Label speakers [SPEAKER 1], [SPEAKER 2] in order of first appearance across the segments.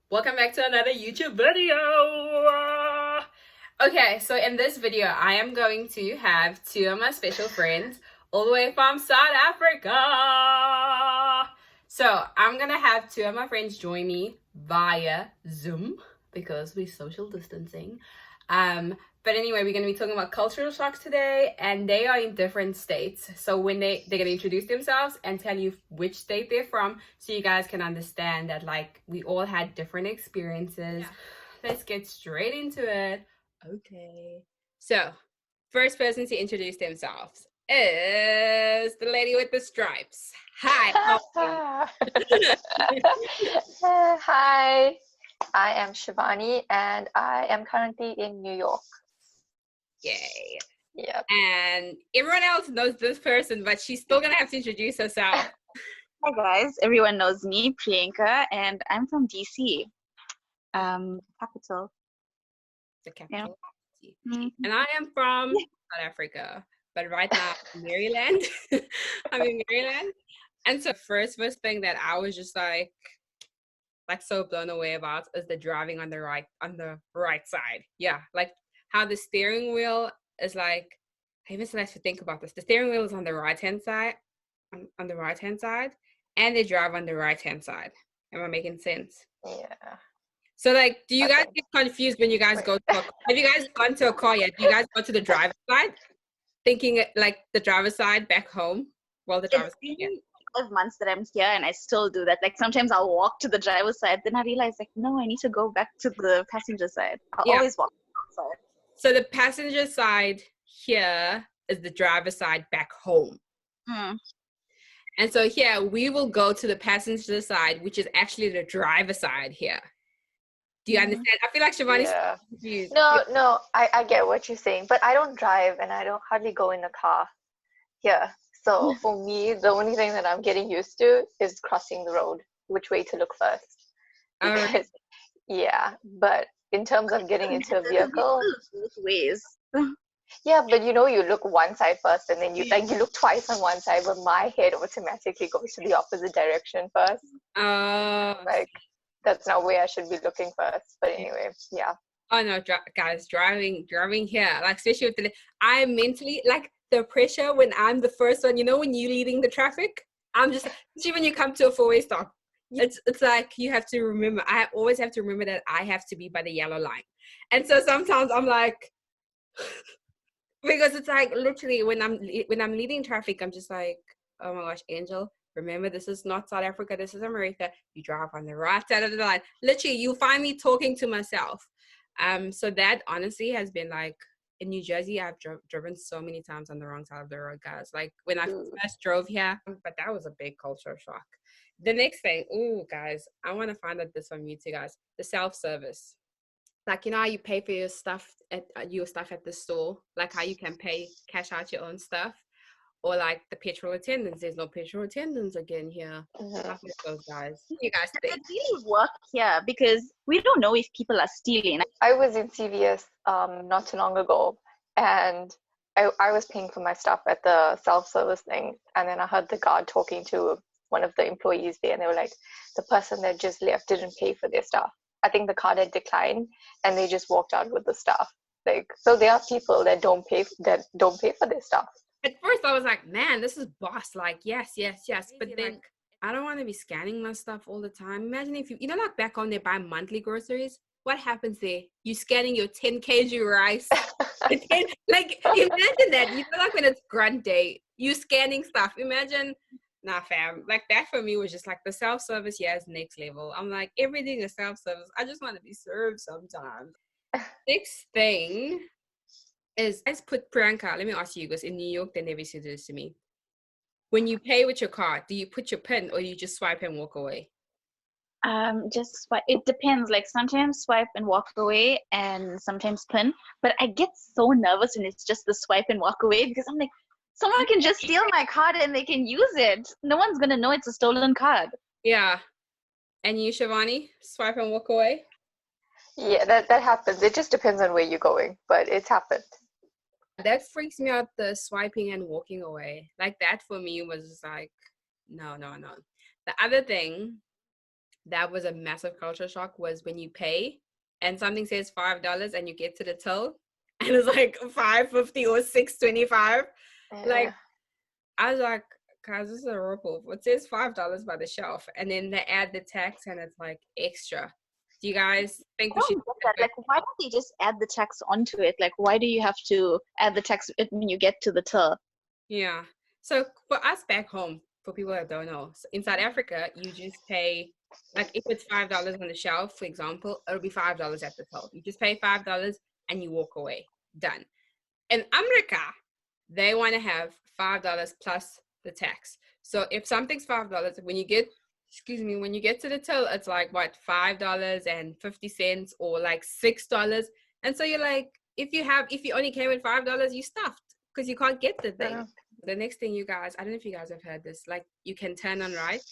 [SPEAKER 1] Welcome back to another YouTube video. Okay, so in this video, I am going to have two of my special friends all the way from South Africa. So I'm gonna have two of my friends join me via Zoom because we're social distancing. But anyway, we're gonna be talking about cultural shocks today, and they are in different states. So when they're gonna introduce themselves and tell you which state they're from, so you guys can understand that like we all had different experiences. Yeah. Let's get straight into it. Okay. So first person to introduce themselves is the lady with the stripes. Hi.
[SPEAKER 2] Hi, I am Shivani and I am currently in New York.
[SPEAKER 1] Yay.
[SPEAKER 2] Yep.
[SPEAKER 1] And everyone else knows this person, but she's still gonna have to introduce herself.
[SPEAKER 3] Hi guys, everyone knows me, Priyanka, and I'm from DC, capital.
[SPEAKER 1] The capital.
[SPEAKER 3] Yeah.
[SPEAKER 1] And I am from South Africa, but right now I'm in Maryland. I'm in Maryland. And so first thing that I was just like so blown away about is the driving on the right side. Yeah, like how the steering wheel is like, I even still have to think about this. The steering wheel is on the right hand side, on the right hand side, and they drive on the right hand side. Am I making sense?
[SPEAKER 2] Yeah.
[SPEAKER 1] So like, do you guys get confused when you guys go to a car? Have you guys gone to a car yet? Do you guys go to the driver's side, thinking like the driver's side back home? Well, the driver's
[SPEAKER 3] It's
[SPEAKER 1] side. Yeah.
[SPEAKER 3] been 12 months that I'm here and I still do that. Like sometimes I'll walk to the driver's side, then I realize like, no, I need to go back to the passenger side. I'll always walk outside.
[SPEAKER 1] So the passenger side here is the driver's side back home. And so here we will go to the passenger side, which is actually the driver's side here. Do you understand? I feel like Shivani's confused.
[SPEAKER 2] No, I get what you're saying, but I don't drive and I don't hardly go in the car here. So for me, the only thing that I'm getting used to is crossing the road, which way to look first. Because, but in terms of getting into a vehicle,
[SPEAKER 3] both ways.
[SPEAKER 2] Yeah, but you look one side first and then you look twice on one side, but my head automatically goes to the opposite direction first. Like that's not where I should be looking first. But anyway, yeah.
[SPEAKER 1] Oh no, guys, driving here, like especially with I mentally like the pressure when I'm the first one. You know, when you're leading the traffic, I'm just especially when you come to a four-way stop. It's like you have to remember. I always have to remember that I have to be by the yellow line, and so sometimes I'm like. Because it's like literally when I'm leading traffic, I'm just like, oh my gosh, Angel, remember this is not South Africa, this is America. You drive on the right side of the line. Literally, you find me talking to myself. So that honestly has been like in New Jersey, I've driven so many times on the wrong side of the road, guys. Like when I first drove here, but that was a big culture shock. The next thing, guys, I want to find out this from you two guys. The self-service. Like, you know how you pay for your stuff at the store, like how you can pay cash out your own stuff, or like the petrol attendants. There's no petrol attendants again here. Those guys. You guys think?
[SPEAKER 3] It really work here because we don't know if people are stealing.
[SPEAKER 2] I was in CVS not too long ago, and I was paying for my stuff at the self-service thing, and then I heard the guard talking to one of the employees there, and they were like, the person that just left didn't pay for their stuff. I think the card had declined and they just walked out with the stuff. Like, so there are people that don't pay for their stuff.
[SPEAKER 1] At first I was like, man, this is boss. Like, yes. But then I don't want to be scanning my stuff all the time. Imagine if you like back home they buy monthly groceries. What happens there? You scanning your 10 kg rice. Like, imagine that. You know, like when it's grunt day, you scanning stuff. Imagine. Nah, fam. Like that for me was just like the self-service, is next level. I'm like, everything is self-service. I just want to be served sometimes. Next thing is, let's put Priyanka, let me ask you, because in New York, they never said this to me. When you pay with your card, do you put your PIN or you just swipe and walk away?
[SPEAKER 3] Just swipe. It depends. Like sometimes swipe and walk away and sometimes PIN. But I get so nervous when it's just the swipe and walk away because I'm like, someone can just steal my card and they can use it. No one's going to know it's a stolen card.
[SPEAKER 1] Yeah. And you, Shivani, swipe and walk away?
[SPEAKER 2] Yeah, that happens. It just depends on where you're going, but it's happened.
[SPEAKER 1] That freaks me out, the swiping and walking away. Like that for me was like, no. The other thing that was a massive culture shock, was when you pay and something says $5 and you get to the till and it's like $5.50 or $6.25. Like, I was like, guys, this is a ripoff. It says $5 by the shelf, and then they add the tax, and it's like extra. Do you guys think
[SPEAKER 3] I
[SPEAKER 1] we should
[SPEAKER 3] don't get that. Like, why don't they just add the tax onto it? Like, why do you have to add the tax when you get to the till?
[SPEAKER 1] Yeah. So for us back home, for people that don't know, in South Africa, you just pay, like if it's $5 on the shelf, for example, it'll be $5 at the till. You just pay $5 and you walk away. Done. In America, they want to have $5 plus the tax. So if something's $5, when you get to the till, it's like what, $5.50 or like $6. And so you're like, if you only came with $5, you stuffed because you can't get the thing.
[SPEAKER 2] Yeah.
[SPEAKER 1] The next thing, you guys, I don't know if you guys have heard this, like you can turn on right.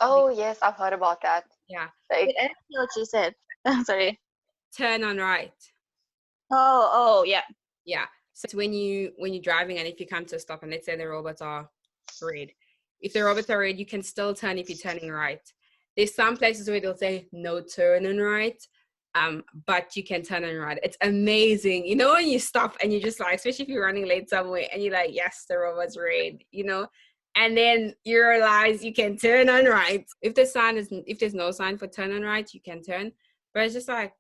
[SPEAKER 2] Oh yes, I've heard about that.
[SPEAKER 1] Yeah.
[SPEAKER 2] Like,
[SPEAKER 3] Wait, I didn't hear what you said. I'm sorry.
[SPEAKER 1] Turn on right.
[SPEAKER 3] Oh, yeah.
[SPEAKER 1] Yeah. So it's when you're driving and if you come to a stop and let's say the robots are red. If the robots are red, you can still turn if you're turning right. There's some places where they'll say no turning right, but you can turn on right. It's amazing. You know, when you stop and you just like, especially if you're running late somewhere and you're like, yes, the robot's red, you know, and then you realize you can turn on right. If there's no sign for turn on right, you can turn. But it's just like,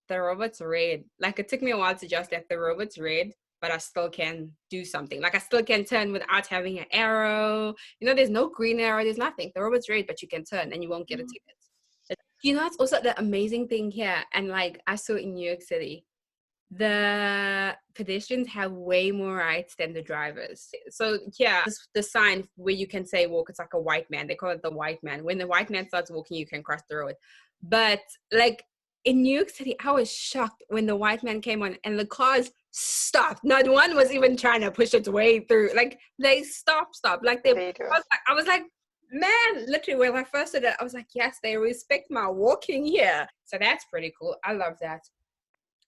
[SPEAKER 1] the robot's red. Like, it took me a while to adjust that the robot's red, but I still can do something. Like, I still can turn without having an arrow. You know, there's no green arrow. There's nothing. The robot's red, but you can turn and you won't get a ticket. You know, it's also the amazing thing here. And like, I saw in New York City, the pedestrians have way more rights than the drivers. So yeah, the sign where you can say walk, it's like a white man. They call it the white man. When the white man starts walking, you can cross the road. But like, in New York City, I was shocked when the white man came on and the cars stopped. Not one was even trying to push its way through. Like, they stopped. Like,
[SPEAKER 2] they do.
[SPEAKER 1] I was like, man, literally, when I first did it, I was like, yes, they respect my walking here. So that's pretty cool. I love that.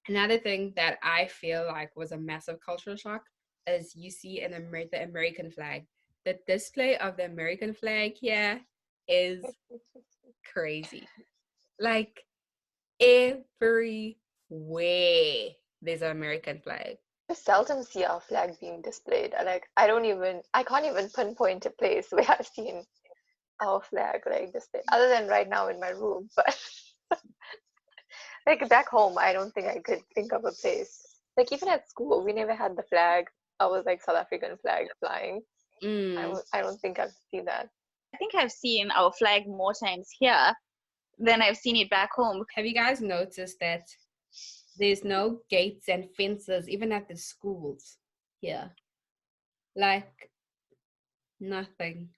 [SPEAKER 1] Another thing that I feel like was a massive cultural shock is you see the American flag. The display of the American flag here is crazy. Like, everywhere there's an American flag.
[SPEAKER 2] I seldom see our flag being displayed. I can't even pinpoint a place where I've seen our flag like displayed, other than right now in my room. But like back home, I don't think I could think of a place. Like even at school, we never had the flag. I was like South African flag flying. I don't think I've seen that.
[SPEAKER 3] I think I've seen our flag more times here than I've seen it back home.
[SPEAKER 1] Have you guys noticed that there's no gates and fences even at the schools here? Like, nothing.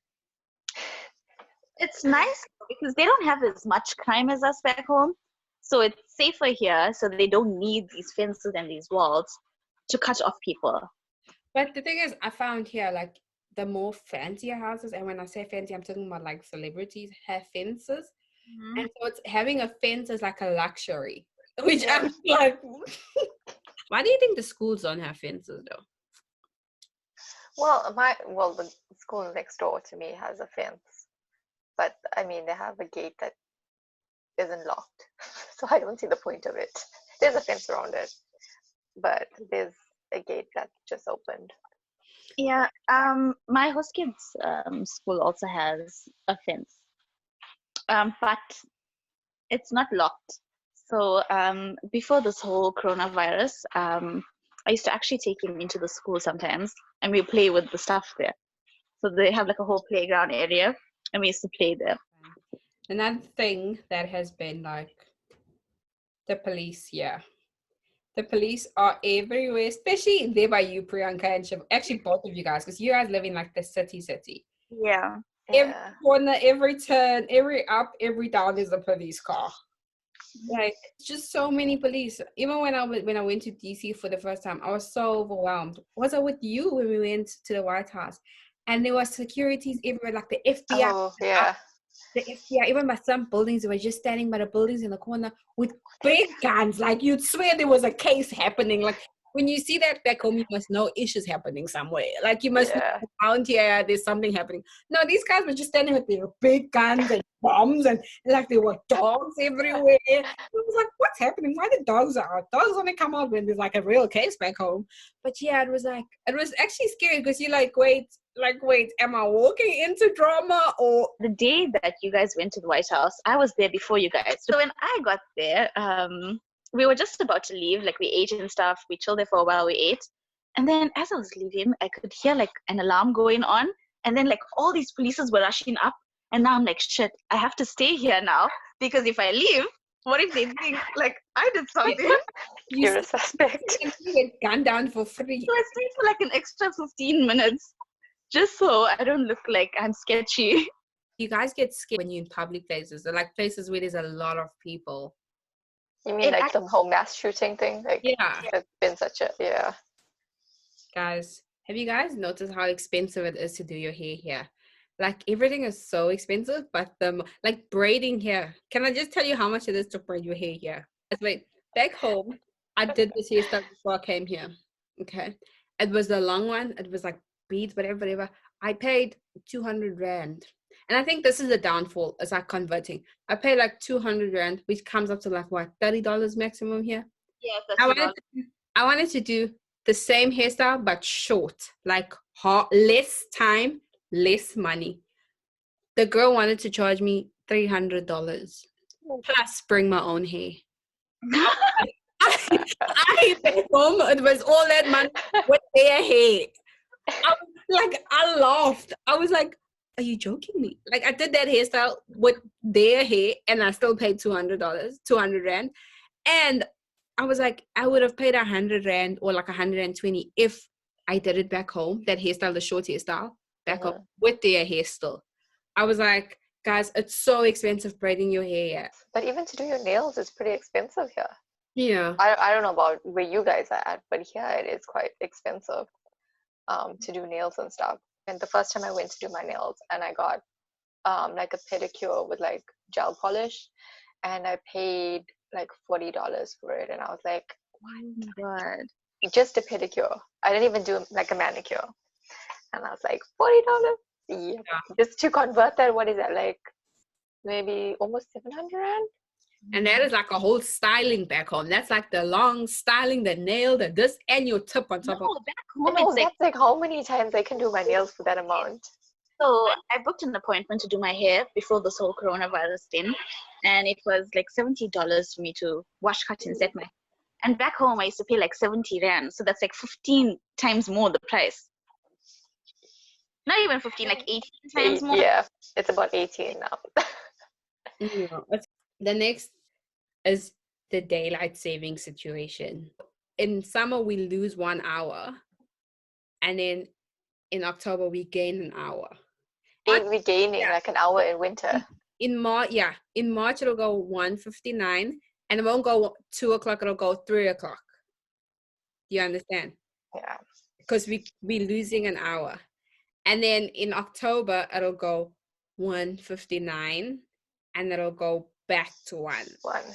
[SPEAKER 3] It's nice because they don't have as much crime as us back home. So it's safer here, so they don't need these fences and these walls to cut off people.
[SPEAKER 1] But the thing is, I found here, like, the more fancier houses, and when I say fancy, I'm talking about like celebrities have fences. Mm-hmm. And so it's having a fence is like a luxury, which I'm like, why do you think the schools don't have fences though?
[SPEAKER 2] Well, the school next door to me has a fence, but I mean they have a gate that isn't locked, so I don't see the point of it. There's a fence around it, but there's a gate that just opened.
[SPEAKER 3] Yeah, my host kids' school also has a fence, but it's not locked. So before this whole coronavirus, I used to actually take him into the school sometimes, and we play with the stuff there. So they have like a whole playground area, and we used to play there.
[SPEAKER 1] Another thing that has been like the police, yeah. The police are everywhere, especially there by you, Priyanka and Shiv. Actually, both of you guys, because you guys live in like the city.
[SPEAKER 3] Yeah.
[SPEAKER 1] Every corner, every turn, every up, every down, there's a police car. Like, just so many police. Even when I went to DC for the first time, I was so overwhelmed. Was I with you when we went to the White House? And there was securities everywhere, like the FBI.
[SPEAKER 2] Oh, yeah.
[SPEAKER 1] The FBI, even by some buildings, they were just standing by the buildings in the corner with big guns. Like, you'd swear there was a case happening. Like, when you see that back home, you must know issues happening somewhere. Like you must know
[SPEAKER 2] Yeah.
[SPEAKER 1] around here, there's something happening. No, these guys were just standing with their big guns and bombs, and like there were dogs everywhere. I was like, what's happening? Why the dogs are out? Dogs only come out when there's like a real case back home. But yeah, it was actually scary because you're like, wait, am I walking into drama or?
[SPEAKER 3] The day that you guys went to the White House, I was there before you guys. So when I got there, we were just about to leave. Like we ate and stuff. We chilled there for a while. We ate, and then as I was leaving, I could hear like an alarm going on, and then like all these polices were rushing up, and now I'm like, shit, I have to stay here now because if I leave, what if they think like I did something?
[SPEAKER 2] You're a suspect.
[SPEAKER 1] You get gunned down for free.
[SPEAKER 3] So I stayed for like an extra 15 minutes. Just so I don't look like I'm sketchy.
[SPEAKER 1] You guys get scared when you're in public places, or like places where there's a lot of people.
[SPEAKER 2] You mean like the whole mass shooting thing? Like,
[SPEAKER 1] yeah.
[SPEAKER 2] It's been such a, yeah.
[SPEAKER 1] Guys, have you guys noticed how expensive it is to do your hair here? Like everything is so expensive, but like braiding here. Can I just tell you how much it is to braid your hair here? Wait, back home, I did this hairstyle before I came here. Okay. It was the long one. It was like beads, whatever. I paid 200 rand. And I think this is the downfall, is like converting. I paid like 200 rand, which comes up to like what, $30 maximum here?
[SPEAKER 3] Yeah,
[SPEAKER 1] I wanted to do the same hairstyle, but short, like less time, less money. The girl wanted to charge me $300 plus bring my own hair. I went home, it was all that money with their hair. I laughed. I was like, are you joking me? Like I did that hairstyle with their hair and I still paid $200, 200 rand. And I was like, I would have paid 100 rand or like 120 if I did it back home, that hairstyle, the short hairstyle, back home with their hair still. I was like, guys, it's so expensive braiding your hair.
[SPEAKER 2] But even to do your nails is pretty expensive here.
[SPEAKER 1] Yeah.
[SPEAKER 2] I don't know about where you guys are at, but here it is quite expensive to do nails and stuff. And the first time I went to do my nails and I got like a pedicure with like gel polish, and I paid like $40 for it, and I was like,
[SPEAKER 3] oh my God.
[SPEAKER 2] Just a pedicure. I didn't even do like a manicure, and I was like, $40. Yeah. Just to convert that, what is that, like maybe almost 700 rand?
[SPEAKER 1] And that is like a whole styling back home. That's like the long styling, the nail, the this, and your tip on top of it.
[SPEAKER 3] Back home,
[SPEAKER 2] No, that's like how many times I can do my nails for that amount.
[SPEAKER 3] So I booked an appointment to do my hair before this whole coronavirus thing, and it was like $70 for me to wash, cut, and set my hair. And back home, I used to pay like 70 rand, so that's like 15 times more the price. Not even 15, like 18 times more.
[SPEAKER 2] Yeah, it's about 18 now.
[SPEAKER 1] Yeah. The next is the daylight saving situation. In summer, we lose 1 hour. And then in October, we gain an hour.
[SPEAKER 2] We're gaining like an hour in winter.
[SPEAKER 1] In March, it'll go 1:59. And it won't go 2 o'clock, it'll go 3 o'clock. Do you understand?
[SPEAKER 2] Yeah.
[SPEAKER 1] Because we're losing an hour. And then in October, it'll go 1:59. And it'll go back to 1.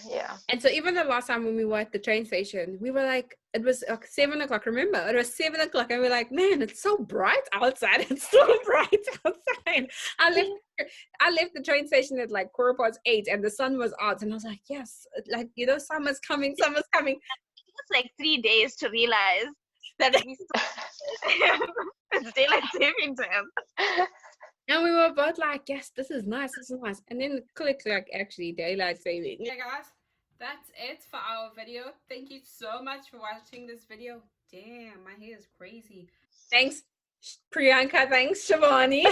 [SPEAKER 2] Yeah.
[SPEAKER 1] And so even the last time when we were at the train station, we were like, it was like 7 o'clock. Remember, it was 7 o'clock, and we're like, man, it's so bright outside. It's so bright outside. I left the train station at like 8:15, and the sun was out, and I was like, yes, like summer's coming. It
[SPEAKER 3] was like 3 days to realize that it's daylight saving time.
[SPEAKER 1] And we were both like, yes, this is nice. And then click, like, actually, daylight saving. Okay, guys, that's it for our video. Thank you so much for watching this video. Damn, my hair is crazy. Thanks, Priyanka. Thanks, Shivani,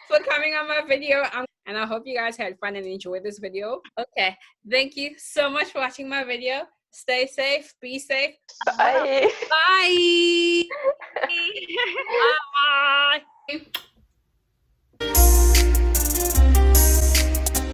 [SPEAKER 1] for coming on my video. And I hope you guys had fun and enjoyed this video. Okay, thank you so much for watching my video. Stay safe. Be safe.
[SPEAKER 2] Bye.
[SPEAKER 1] Bye. Bye.